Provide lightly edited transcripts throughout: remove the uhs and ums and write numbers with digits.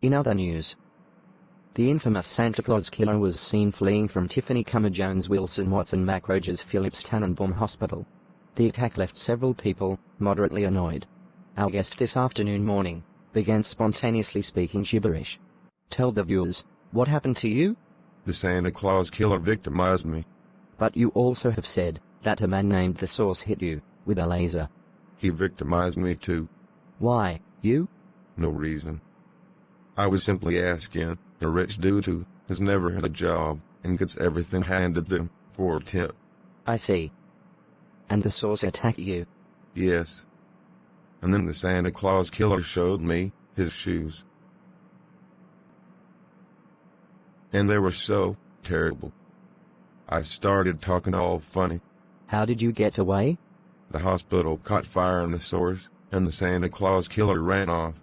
In other news, the infamous Santa Claus Killer was seen fleeing from Tiffany Jones Wilson Watson Macroge's Phillips Tannenbaum Hospital. The attack left several people moderately annoyed. Our guest this morning began spontaneously speaking gibberish. Tell the viewers, what happened to you? The Santa Claus Killer victimized me. But you also have said that a man named The Source hit you with a laser. He victimized me too. Why, you? No reason. I was simply asking a rich dude who has never had a job and gets everything handed them for a tip. I see. And The Source attacked you? Yes. And then the Santa Claus Killer showed me his shoes. And they were so terrible. I started talking all funny. How did you get away? The hospital caught fire in The Source, and the Santa Claus Killer ran off.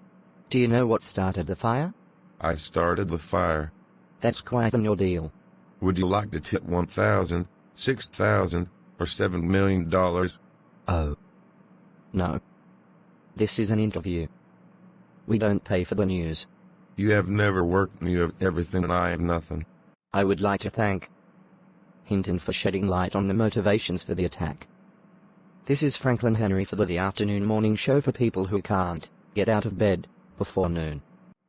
Do you know what started the fire? I started the fire. That's quite an ordeal. Would you like to tip $1,000, $6,000, or $7 million? Oh. No. This is an interview. We don't pay for the news. You have never worked and you have everything and I have nothing. I would like to thank Hinton for shedding light on the motivations for the attack. This is Franklin Henry for the afternoon morning show for people who can't get out of bed before noon.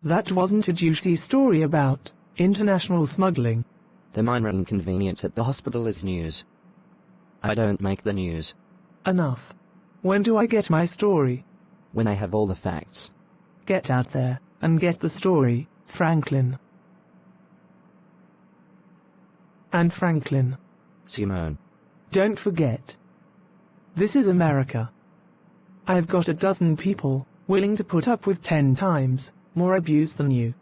That wasn't a juicy story about international smuggling. The minor inconvenience at the hospital is news. I don't make the news. Enough. When do I get my story? When I have all the facts. Get out there and get the story, Franklin. And Franklin. Simone. Don't forget. This is America. I've got a dozen people willing to put up with 10 times more abuse than you.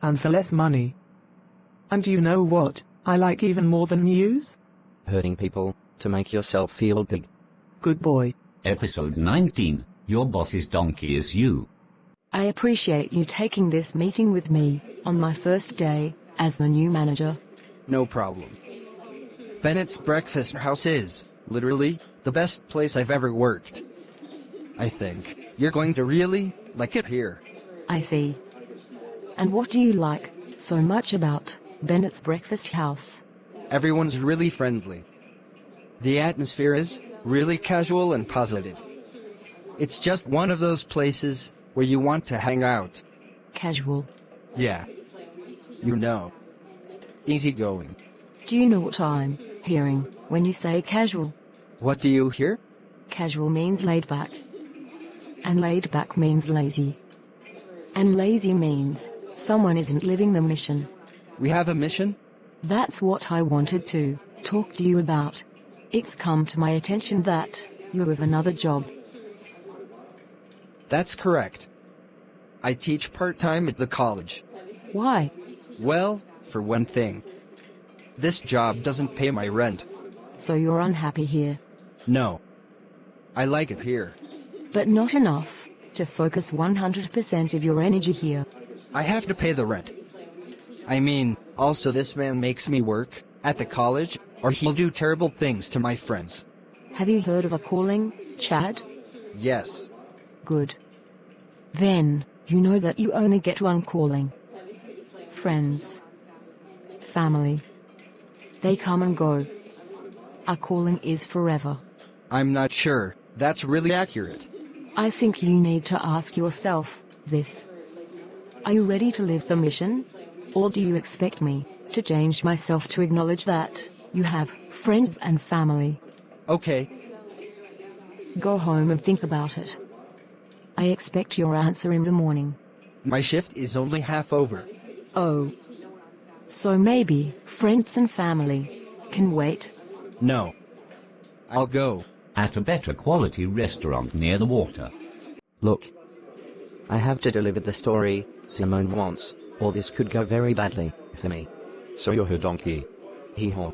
And for less money. And you know what I like even more than news? Hurting people to make yourself feel big. Good boy. Episode 19. Your boss's donkey is you. I appreciate you taking this meeting with me on my first day as the new manager. No problem. Bennett's Breakfast House is, literally, the best place I've ever worked. I think you're going to really like it here. I see. And what do you like so much about Bennett's Breakfast House? Everyone's really friendly. The atmosphere is really casual and positive. It's just one of those places where you want to hang out. Casual. Yeah. You know. Easygoing. Do you know what I'm hearing when you say casual? What do you hear? Casual means laid back. And laid back means lazy. And lazy means someone isn't living the mission. We have a mission? That's what I wanted to talk to you about. It's come to my attention that you have another job. That's correct. I teach part-time at the college. Why? Well, for one thing. This job doesn't pay my rent. So you're unhappy here. No. I like it here. But not enough to focus 100% of your energy here. I have to pay the rent. I mean, also this man makes me work at the college, or he'll do terrible things to my friends. Have you heard of a calling, Chad? Yes. Good. Then, you know that you only get one calling. Friends. Family. They come and go. A calling is forever. I'm not sure that's really accurate. I think you need to ask yourself this. Are you ready to live the mission? Or do you expect me to change myself to acknowledge that you have friends and family? Okay. Go home and think about it. I expect your answer in the morning. My shift is only half over. Oh. So maybe friends and family can wait? No. I'll go. At a better quality restaurant near the water. Look. I have to deliver the story Simone wants, or this could go very badly for me. So you're her donkey. Hee-haw.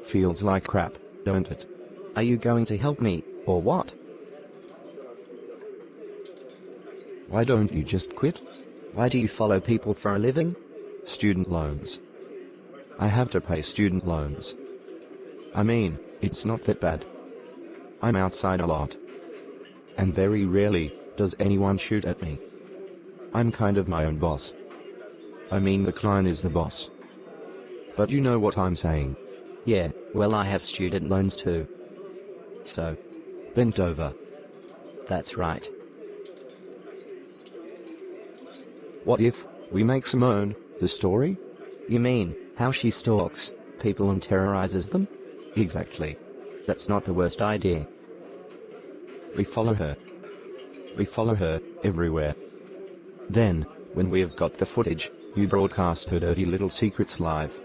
Feels like crap, don't it? Are you going to help me, or what? Why don't you just quit? Why do you follow people for a living? Student loans. I have to pay student loans. I mean, it's not that bad. I'm outside a lot. And very rarely does anyone shoot at me. I'm kind of my own boss. I mean the client is the boss. But you know what I'm saying. Yeah, well I have student loans too. So, bent over. That's right. What if we make Simone the story? You mean how she stalks people and terrorizes them? Exactly. That's not the worst idea. We follow her. We follow her everywhere. Then, when we've got the footage, you broadcast her dirty little secrets live.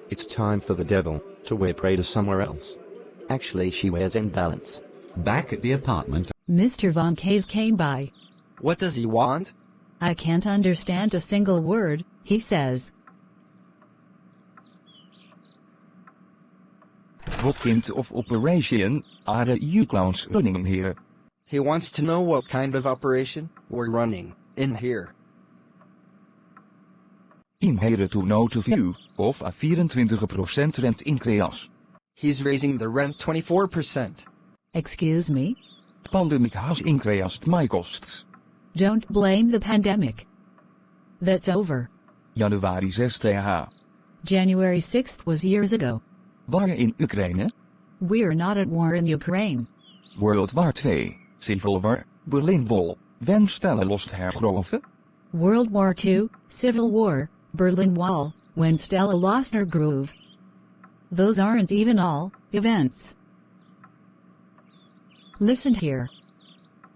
It's time for the devil to wear Prada somewhere else. Actually, she wears imbalance. Back at the apartment, Mr. Von Case came by. What does he want? I can't understand a single word he says. What kind of operation are you clowns running here? He wants to know what kind of operation we're running in here. In here to note of you of a 24% rent increase. He's raising the rent 24%. Excuse me? Pandemic has increased my costs. Don't blame the pandemic. That's over. Januari 6th. January 6th was years ago. War in Ukraine. We're not at war in Ukraine. World War II. Civil War. Berlin Wall. Wen stellen lost hergroven? World War II, Civil War, Berlin Wall, when Stella lost her groove. Those aren't even all events. Listen here.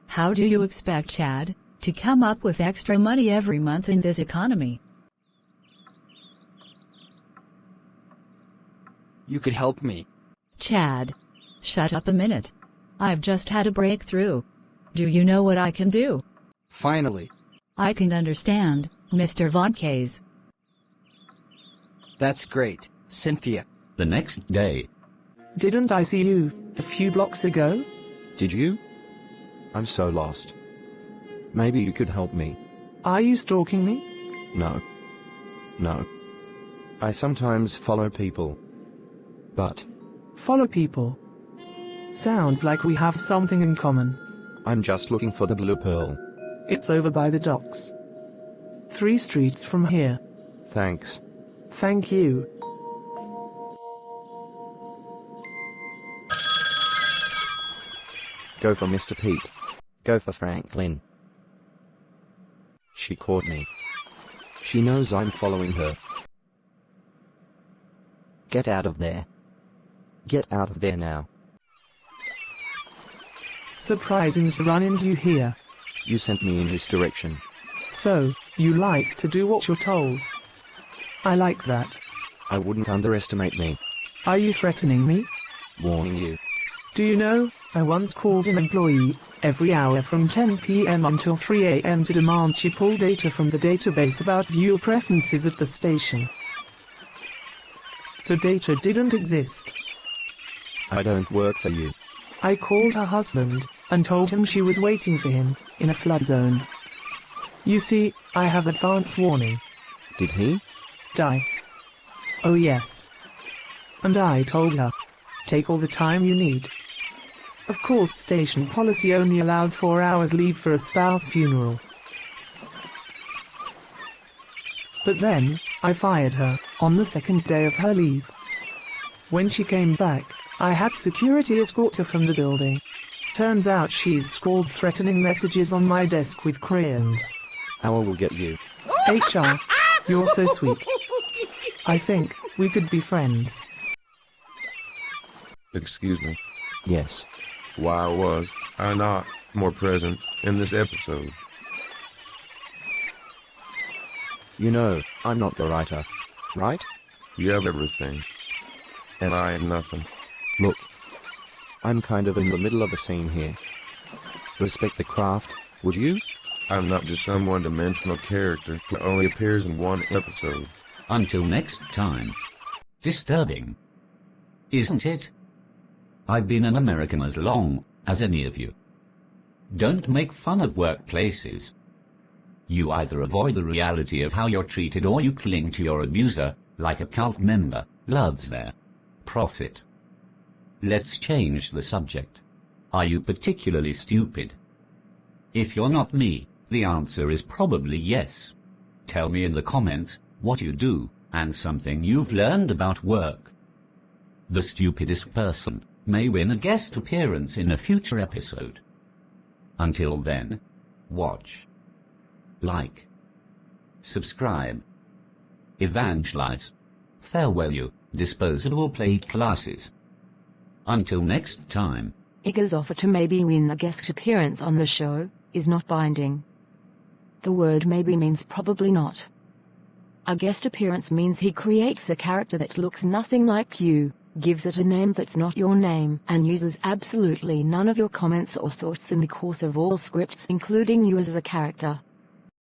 How do you expect Chad to come up with extra money every month in this economy? You could help me. Chad, shut up a minute. I've just had a breakthrough. Do you know what I can do? Finally. I can understand, Mr. Von Case. That's great, Cynthia. the next day. Didn't I see you a few blocks ago? Did you? I'm so lost. Maybe you could help me. Are you stalking me? No. No. I sometimes follow people. But Follow people. Sounds like we have something in common. I'm just looking for the blue pearl. It's over by the docks. 3 streets from here. Thanks. Thank you. Go for Mr. Pete. Go for Franklin. She caught me. She knows I'm following her. Get out of there. Get out of there now. Surprising to run into you here. You sent me in this direction. So, you like to do what you're told. I like that. I wouldn't underestimate me. Are you threatening me? Warning you. Do you know, I once called an employee every hour from 10 p.m. until 3 a.m. to demand she pull data from the database about viewer preferences at the station. The data didn't exist. I don't work for you. I called her husband and told him she was waiting for him in a flood zone. You see, I have advance warning. Did he? Die. Oh yes. And I told her, take all the time you need. Of course, station policy only allows 4 hours leave for a spouse funeral. But then, I fired her on the second day of her leave. When she came back, I had security escort her from the building. Turns out she's scrawled threatening messages on my desk with crayons. Owl will get you. HR, you're so sweet. I think we could be friends. Excuse me. Yes. Why was I not more present in this episode? You know, I'm not the writer. Right? You have everything, and I have nothing. Look. I'm kind of in the middle of a scene here. Respect the craft, would you? I'm not just some one-dimensional character who only appears in one episode. Until next time. Disturbing. Isn't it? I've been an American as long as any of you. Don't make fun of workplaces. You either avoid the reality of how you're treated or you cling to your abuser like a cult member loves their profit. Let's change the subject. Are you particularly stupid? If you're not me, the answer is probably yes. Tell me in the comments what you do and something you've learned about work. The stupidest person may win a guest appearance in a future episode. Until then, watch, like, subscribe, evangelize. Farewell, you disposable plate classes. Until next time. Igor's offer to maybe win a guest appearance on the show is not binding. The word maybe means probably not. A guest appearance means he creates a character that looks nothing like you, gives it a name that's not your name, and uses absolutely none of your comments or thoughts in the course of all scripts, including you as a character.